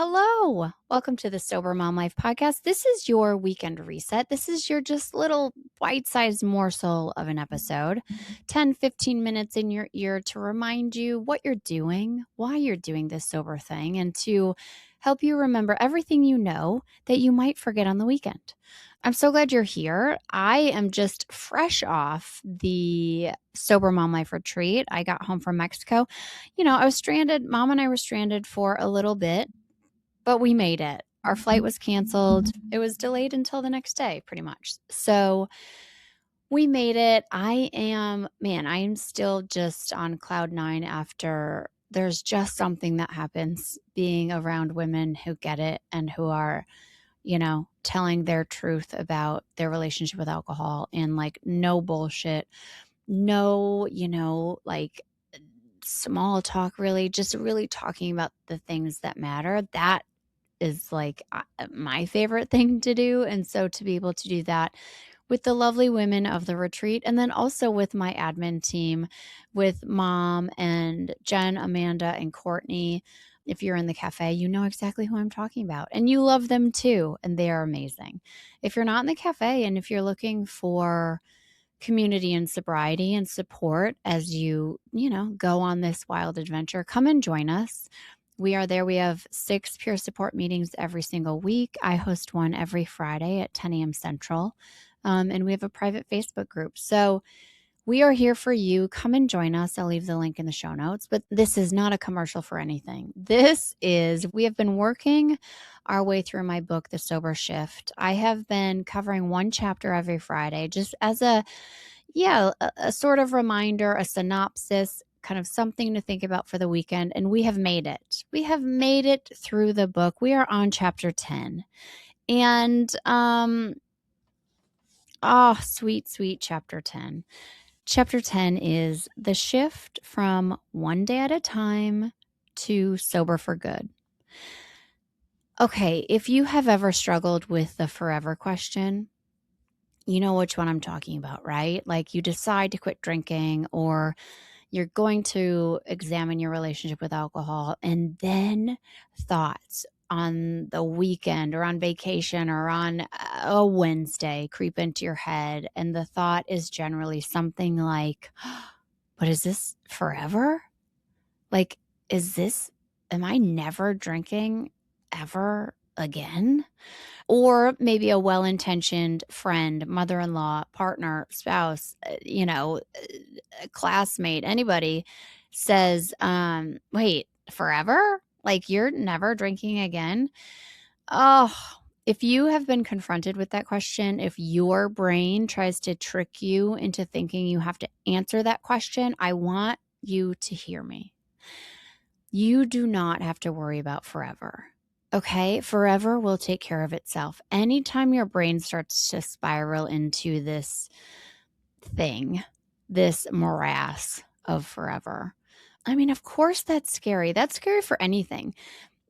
Hello. Welcome to the Sober Mom Life podcast. This is your weekend reset. This is your just little bite-sized morsel of an episode. 10, 15 minutes in your ear to remind you what you're doing, why you're doing this sober thing, and to help you remember everything you know that you might forget on the weekend. I'm so glad you're here. I am just fresh off the Sober Mom Life retreat. I got home from Mexico. I was stranded. Mom and I were stranded for a little bit, but we made it. Our flight was canceled. It was delayed until the next day, pretty much. So we made it. I am still just on cloud nine after there's just something that happens being around women who get it and who are, telling their truth about their relationship with alcohol and like no bullshit, no, small talk, really, just really talking about the things that matter. That is like my favorite thing to do. And so to be able to do that with the lovely women of the retreat, and then also with my admin team, with Mom and Jen, Amanda, and Courtney. If you're in the cafe, you know exactly who I'm talking about, and you love them too, and they are amazing. If you're not in the cafe and if you're looking for community and sobriety and support as you go on this wild adventure, come and join us. We are there. We have 6 peer support meetings every single week. I host one every Friday at 10 a.m. Central. And we have a private Facebook group. So we are here for you. Come and join us. I'll leave the link in the show notes. But this is not a commercial for anything. We have been working our way through my book, The Sober Shift. I have been covering one chapter every Friday, just as a sort of reminder, a synopsis, kind of something to think about for the weekend. And we have made it. We have made it through the book. We are on chapter 10. And sweet, sweet chapter 10. Chapter 10 is the shift from one day at a time to sober for good. Okay, if you have ever struggled with the forever question, you know which one I'm talking about, right? Like you decide to quit drinking, or you're going to examine your relationship with alcohol, and then thoughts on the weekend or on vacation or on a Wednesday creep into your head. And the thought is generally something like, but is this forever? Like, am I never drinking ever again? Or maybe a well-intentioned friend, mother-in-law, partner, spouse, a classmate, anybody says, wait, forever? Like you're never drinking again? Oh, if you have been confronted with that question, if your brain tries to trick you into thinking you have to answer that question, I want you to hear me. You do not have to worry about forever. Okay, forever will take care of itself. Anytime your brain starts to spiral into this thing, this morass of forever, I mean, of course that's scary. That's scary for anything.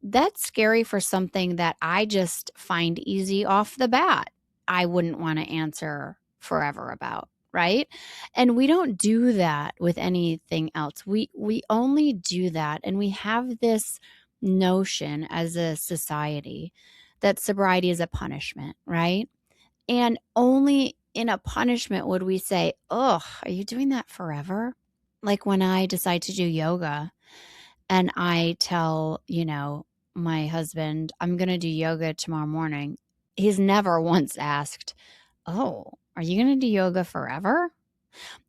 That's scary for something that I just find easy off the bat. I wouldn't want to answer forever about, right? And we don't do that with anything else. We only do that, and we have this notion as a society that sobriety is a punishment, right? And only in a punishment would we say, "Oh, are you doing that forever?" Like when I decide to do yoga and I tell, my husband, I'm going to do yoga tomorrow morning. He's never once asked, "Oh, are you going to do yoga forever?"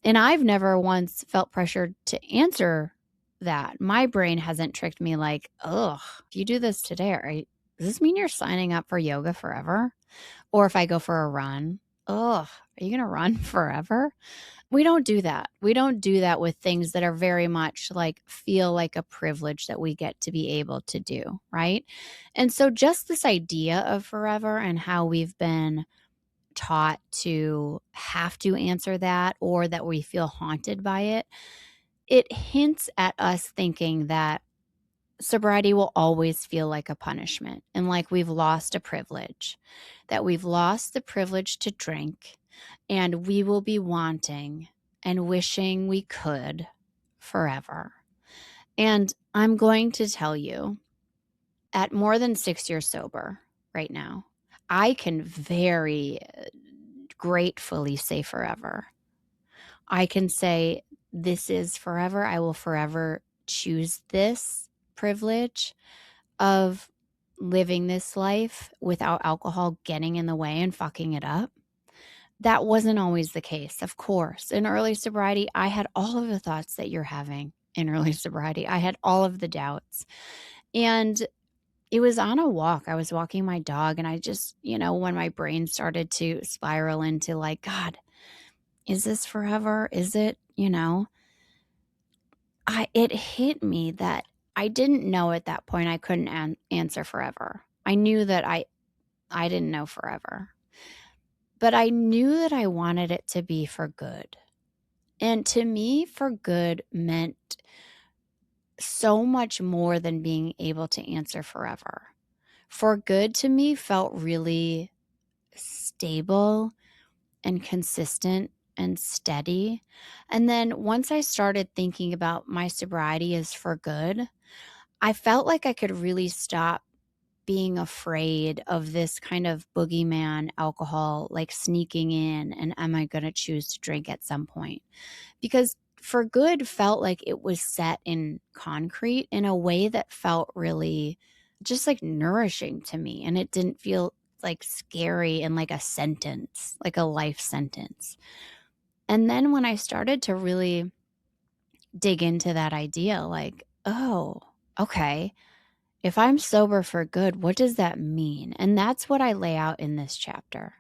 And I've never once felt pressured to answer that. My brain hasn't tricked me like, "Oh, if you do this today, does this mean you're signing up for yoga forever?" Or if I go for a run, "Oh, are you going to run forever?" We don't do that. We don't do that with things that are very much like feel like a privilege that we get to be able to do, right? And so just this idea of forever and how we've been taught to have to answer that, or that we feel haunted by it, it hints at us thinking that sobriety will always feel like a punishment and like we've lost a privilege, that we've lost the privilege to drink, and we will be wanting and wishing we could forever. And I'm going to tell you at more than 6 years sober right now, I can very gratefully say forever. I can say, this is forever. I will forever choose this privilege of living this life without alcohol getting in the way and fucking it up. That wasn't always the case, of course. In early sobriety, I had all of the thoughts that you're having in early sobriety. I had all of the doubts. And it was on a walk. I was walking my dog, and I just, when my brain started to spiral into like, God, is this forever? Is it, it hit me that I didn't know at that point I couldn't answer forever. I knew that I didn't know forever. But I knew that I wanted it to be for good. And to me, for good meant so much more than being able to answer forever. For good to me felt really stable and consistent and steady. And then once I started thinking about my sobriety as for good, I felt like I could really stop being afraid of this kind of boogeyman alcohol like sneaking in, and am I going to choose to drink at some point? Because for good felt like it was set in concrete in a way that felt really just like nourishing to me, and it didn't feel like scary and like a sentence, like a life sentence. And then when I started to really dig into that idea, like, oh, okay, if I'm sober for good, what does that mean? And that's what I lay out in this chapter.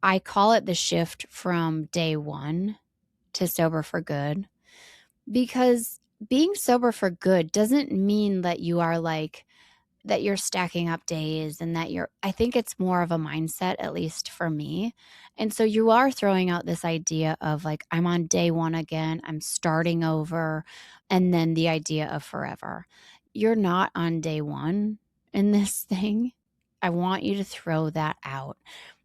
I call it the shift from day one to sober for good, because being sober for good doesn't mean that you are like, that you're stacking up days, and that I think it's more of a mindset, at least for me. And so you are throwing out this idea of like, I'm on day one again, I'm starting over, and then the idea of forever. You're not on day one in this thing. I want you to throw that out,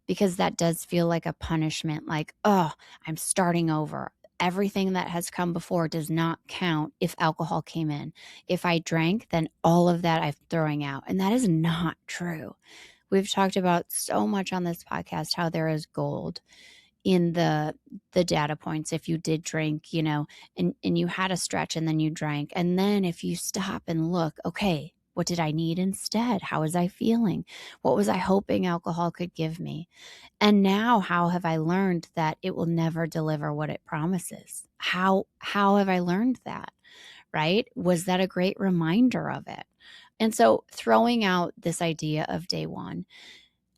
because that does feel like a punishment, like, oh, I'm starting over. Everything that has come before does not count if alcohol came in. If I drank, then all of that I'm throwing out. And that is not true. We've talked about so much on this podcast how there is gold in the data points. If you did drink, and you had a stretch and then you drank, and then if you stop and look, okay, what did I need instead? How was I feeling? What was I hoping alcohol could give me? And now how have I learned that it will never deliver what it promises? How have I learned that? Right? Was that a great reminder of it? And so throwing out this idea of day one.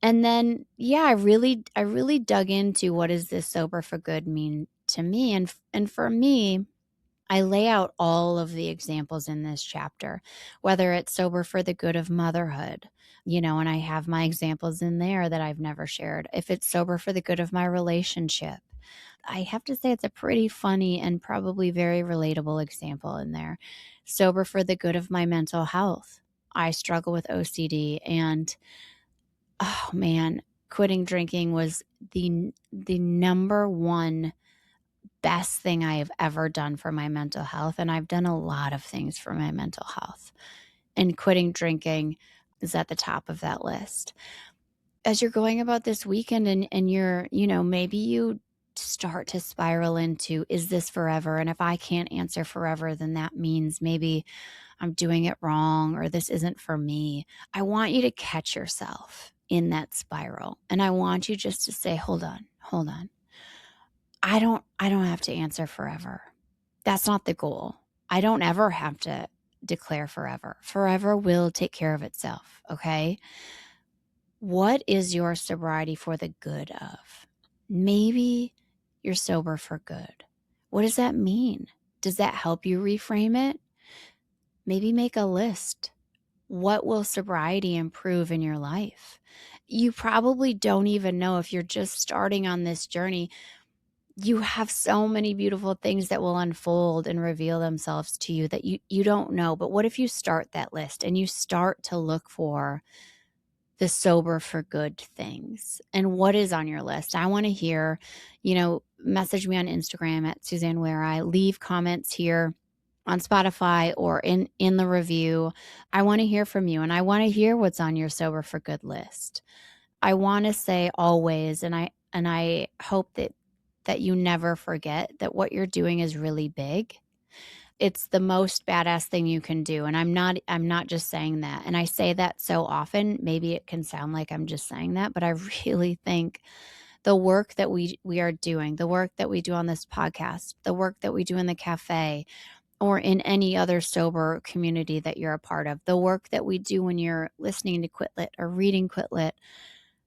And then, yeah, I really dug into, what does this sober for good mean to me? And for me, I lay out all of the examples in this chapter, whether it's sober for the good of motherhood, and I have my examples in there that I've never shared. If it's sober for the good of my relationship, I have to say it's a pretty funny and probably very relatable example in there. Sober for the good of my mental health. I struggle with OCD, and oh man, quitting drinking was the number one best thing I have ever done for my mental health. And I've done a lot of things for my mental health. And quitting drinking is at the top of that list. As you're going about this weekend, and you're, maybe you start to spiral into, is this forever? And if I can't answer forever, then that means maybe I'm doing it wrong, or this isn't for me. I want you to catch yourself in that spiral. And I want you just to say, hold on. I don't have to answer forever. That's not the goal. I don't ever have to declare forever. Forever will take care of itself, okay? What is your sobriety for the good of? Maybe you're sober for good. What does that mean? Does that help you reframe it? Maybe make a list. What will sobriety improve in your life? You probably don't even know, if you're just starting on this journey. You have so many beautiful things that will unfold and reveal themselves to you that you don't know. But what if you start that list and you start to look for the sober for good things? And what is on your list? I want to hear, message me on Instagram at Suzanne Where I leave comments here on Spotify or in the review. I want to hear from you, and I want to hear what's on your Sober for Good list. I want to say always, and I hope that you never forget that what you're doing is really big. It's the most badass thing you can do, and I'm not just saying that. And I say that so often, maybe it can sound like I'm just saying that, but I really think the work that we are doing, the work that we do on this podcast, the work that we do in the cafe or in any other sober community that you're a part of, the work that we do when you're listening to Quitlet or reading Quitlet,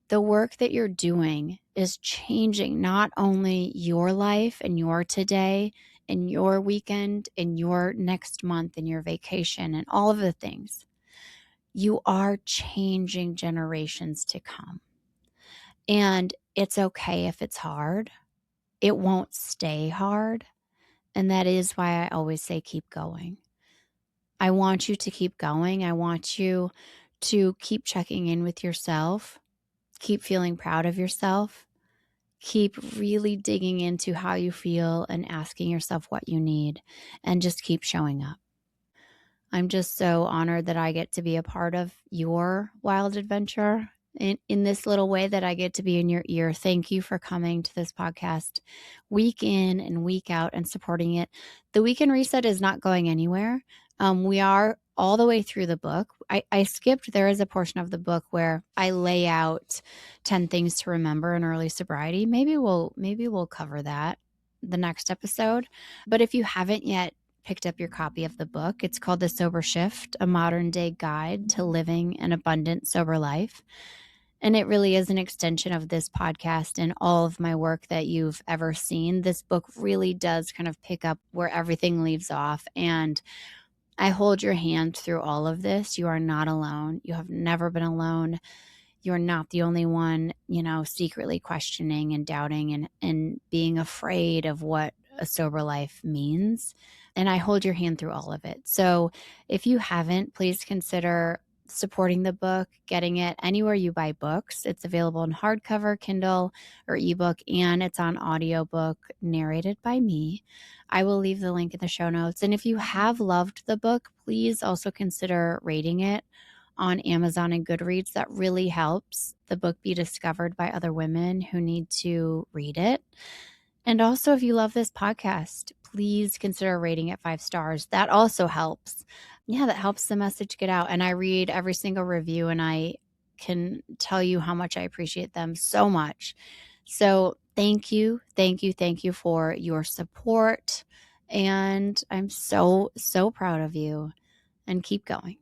the work that you're doing is changing not only your life and your today and your weekend and your next month and your vacation and all of the things. You are changing generations to come. And it's okay if it's hard. It won't stay hard. And that is why I always say keep going. I want you to keep going. I want you to keep checking in with yourself, keep feeling proud of yourself, keep really digging into how you feel and asking yourself what you need, and just keep showing up. I'm just so honored that I get to be a part of your wild adventure in this little way that I get to be in your ear. Thank you for coming to this podcast week in and week out and supporting it. The Weekend Reset is not going anywhere. We are all the way through the book. I skipped, there is a portion of the book where I lay out 10 things to remember in early sobriety. Maybe we'll cover that the next episode. But if you haven't yet picked up your copy of the book, it's called The Sober Shift, a modern day guide to living an abundant sober life. And it really is an extension of this podcast and all of my work that you've ever seen. This book really does kind of pick up where everything leaves off. And I hold your hand through all of this. You are not alone. You have never been alone. You're not the only one, secretly questioning and doubting and being afraid of what a sober life means. And I hold your hand through all of it. So if you haven't, please consider supporting the book, getting it anywhere you buy books. It's available in hardcover, Kindle, or ebook, and it's on audiobook narrated by me. I will leave the link in the show notes. And if you have loved the book, please also consider rating it on Amazon and Goodreads. That really helps the book be discovered by other women who need to read it. And also, if you love this podcast, please consider rating it 5 stars. That also helps. Yeah, that helps the message get out. And I read every single review, and I can tell you how much I appreciate them so much. So thank you, thank you, thank you for your support. And I'm so, so proud of you. And keep going.